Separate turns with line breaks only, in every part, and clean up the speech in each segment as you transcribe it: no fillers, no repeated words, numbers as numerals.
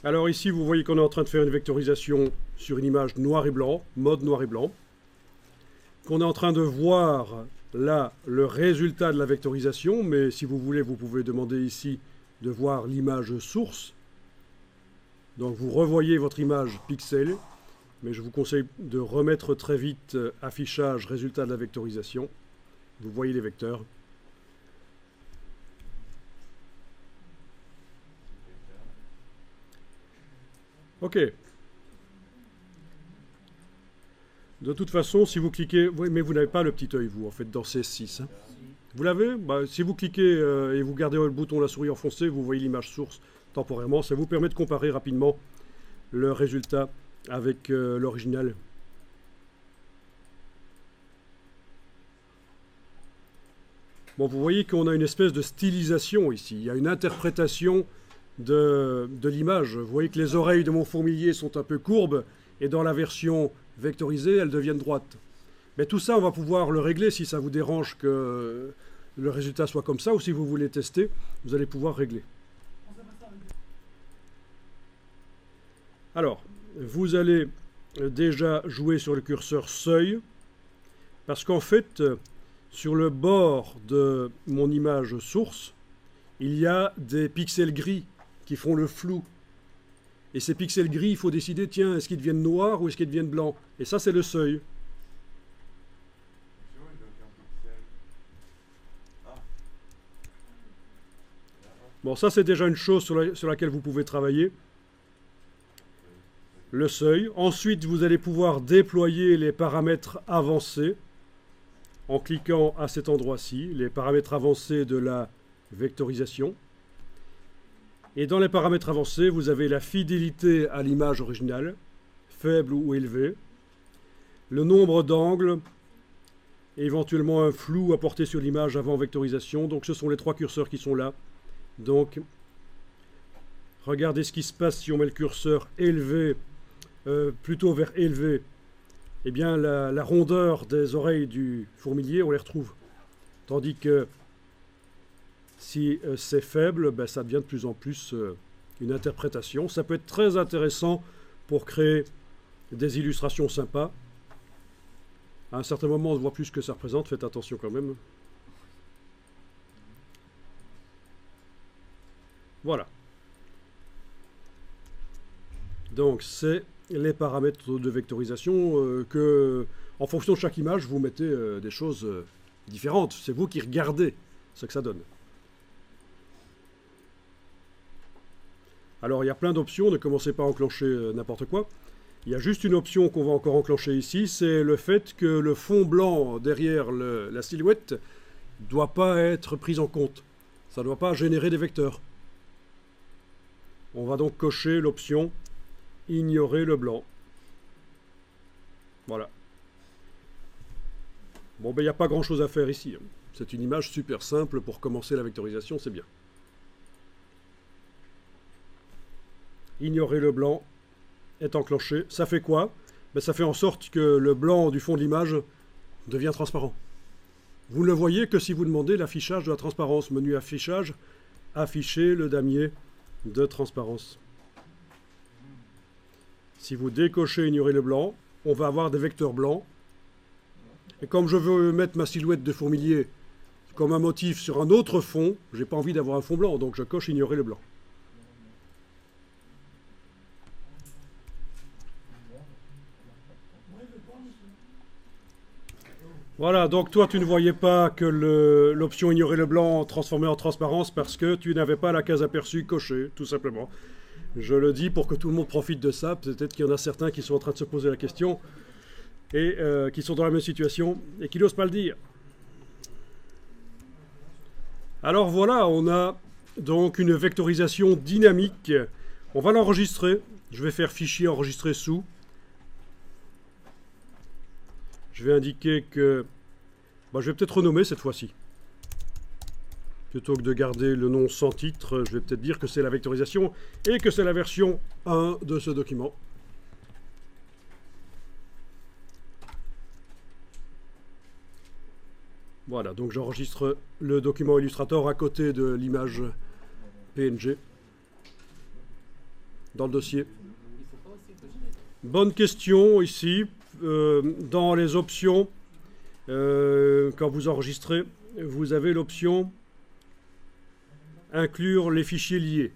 Alors ici, vous voyez qu'on est en train de faire une vectorisation sur une image noir et blanc, mode noir et blanc, qu'on est en train de voir là le résultat de la vectorisation, mais si vous voulez, vous pouvez demander ici de voir l'image source. Donc vous revoyez votre image pixel, mais je vous conseille de remettre très vite affichage résultat de la vectorisation. Vous voyez les vecteurs. Ok. De toute façon, si vous cliquez... Oui, mais vous n'avez pas le petit œil, vous, en fait, dans CS6. Hein. Vous l'avez? Si vous cliquez et vous gardez le bouton la souris enfoncée, vous voyez l'image source temporairement. Ça vous permet de comparer rapidement le résultat avec l'original. Bon, vous voyez qu'on a une espèce de stylisation ici. Il y a une interprétation de l'image. Vous voyez que les oreilles de mon fourmilier sont un peu courbes, et dans la version vectorisée, elles deviennent droites. Mais tout ça, on va pouvoir le régler si ça vous dérange que le résultat soit comme ça, ou si vous voulez tester, vous allez pouvoir régler. Alors, vous allez déjà jouer sur le curseur seuil, parce qu'en fait, sur le bord de mon image source, il y a des pixels gris qui font le flou. Et ces pixels gris, il faut décider, tiens, est-ce qu'ils deviennent noirs ou est-ce qu'ils deviennent blancs? Et ça, c'est le seuil. Bon, ça, c'est déjà une chose sur laquelle vous pouvez travailler. Le seuil. Ensuite, vous allez pouvoir déployer les paramètres avancés en cliquant à cet endroit-ci, les paramètres avancés de la vectorisation. Et dans les paramètres avancés, vous avez la fidélité à l'image originale, faible ou élevée, le nombre d'angles, et éventuellement un flou apporté sur l'image avant vectorisation. Donc ce sont les trois curseurs qui sont là. Donc, regardez ce qui se passe si on met le curseur élevé, plutôt vers élevé. Eh bien, la rondeur des oreilles du fourmilier, on les retrouve. Tandis que si c'est faible, ben, ça devient de plus en plus une interprétation. Ça peut être très intéressant pour créer des illustrations sympas. À un certain moment, on ne voit plus ce que ça représente. Faites attention quand même. Voilà. Donc, c'est les paramètres de vectorisation que, en fonction de chaque image, vous mettez des choses différentes. C'est vous qui regardez ce que ça donne. Alors, il y a plein d'options. Ne commencez pas à enclencher n'importe quoi. Il y a juste une option qu'on va encore enclencher ici, c'est le fait que le fond blanc derrière la silhouette ne doit pas être pris en compte. Ça ne doit pas générer des vecteurs. On va donc cocher l'option « Ignorer le blanc ». Voilà. Bon, ben il n'y a pas grand-chose à faire ici. C'est une image super simple pour commencer la vectorisation, c'est bien. Ignorer le blanc est enclenché. Ça fait quoi? Ben, ça fait en sorte que le blanc du fond de l'image devient transparent. Vous ne le voyez que si vous demandez l'affichage de la transparence. Menu affichage, afficher le damier de transparence. Si vous décochez ignorer le blanc, on va avoir des vecteurs blancs. Et comme je veux mettre ma silhouette de fourmilier comme un motif sur un autre fond, j'ai pas envie d'avoir un fond blanc, donc je coche ignorer le blanc. Voilà, donc toi tu ne voyais pas que l'option ignorer le blanc transformée en transparence parce que tu n'avais pas la case aperçue cochée, tout simplement. Je le dis pour que tout le monde profite de ça. Peut-être qu'il y en a certains qui sont en train de se poser la question et qui sont dans la même situation et qui n'osent pas le dire. Alors voilà, on a donc une vectorisation dynamique. On va l'enregistrer. Je vais faire fichier enregistrer sous. Je vais indiquer que... je vais peut-être renommer cette fois-ci. Plutôt que de garder le nom sans titre, je vais peut-être dire que c'est la vectorisation et que c'est la version 1 de ce document. Voilà, donc j'enregistre le document Illustrator à côté de l'image PNG. dans le dossier? Bonne question ici. Dans les options, quand vous enregistrez, vous avez l'option inclure les fichiers liés.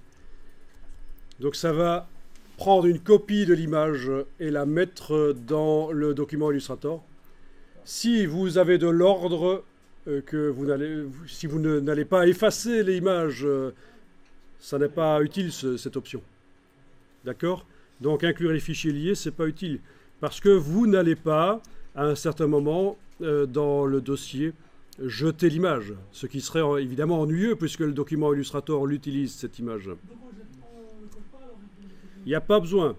Donc ça va prendre une copie de l'image et la mettre dans le document Illustrator. Si vous avez de l'ordre, si vous n'allez pas effacer l'image, ça n'est pas utile cette option. D'accord? Donc inclure les fichiers liés, ce n'est pas utile. Parce que vous n'allez pas, à un certain moment, dans le dossier, jeter l'image. Ce qui serait évidemment ennuyeux puisque le document Illustrator l'utilise, cette image. Il n'y a pas besoin.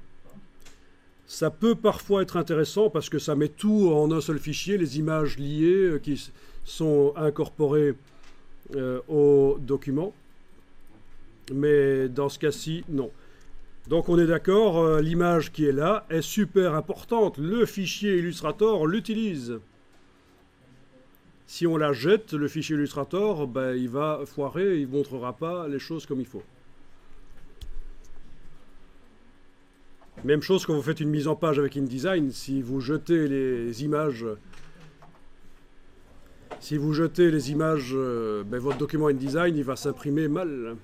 Ça peut parfois être intéressant parce que ça met tout en un seul fichier, les images liées qui sont incorporées au document. Mais dans ce cas-ci, non. Donc on est d'accord, l'image qui est là est super importante. Le fichier Illustrator l'utilise. Si on la jette, le fichier Illustrator, ben, il va foirer, il ne montrera pas les choses comme il faut. Même chose quand vous faites une mise en page avec InDesign, si vous jetez les images, ben, votre document InDesign, il va s'imprimer mal.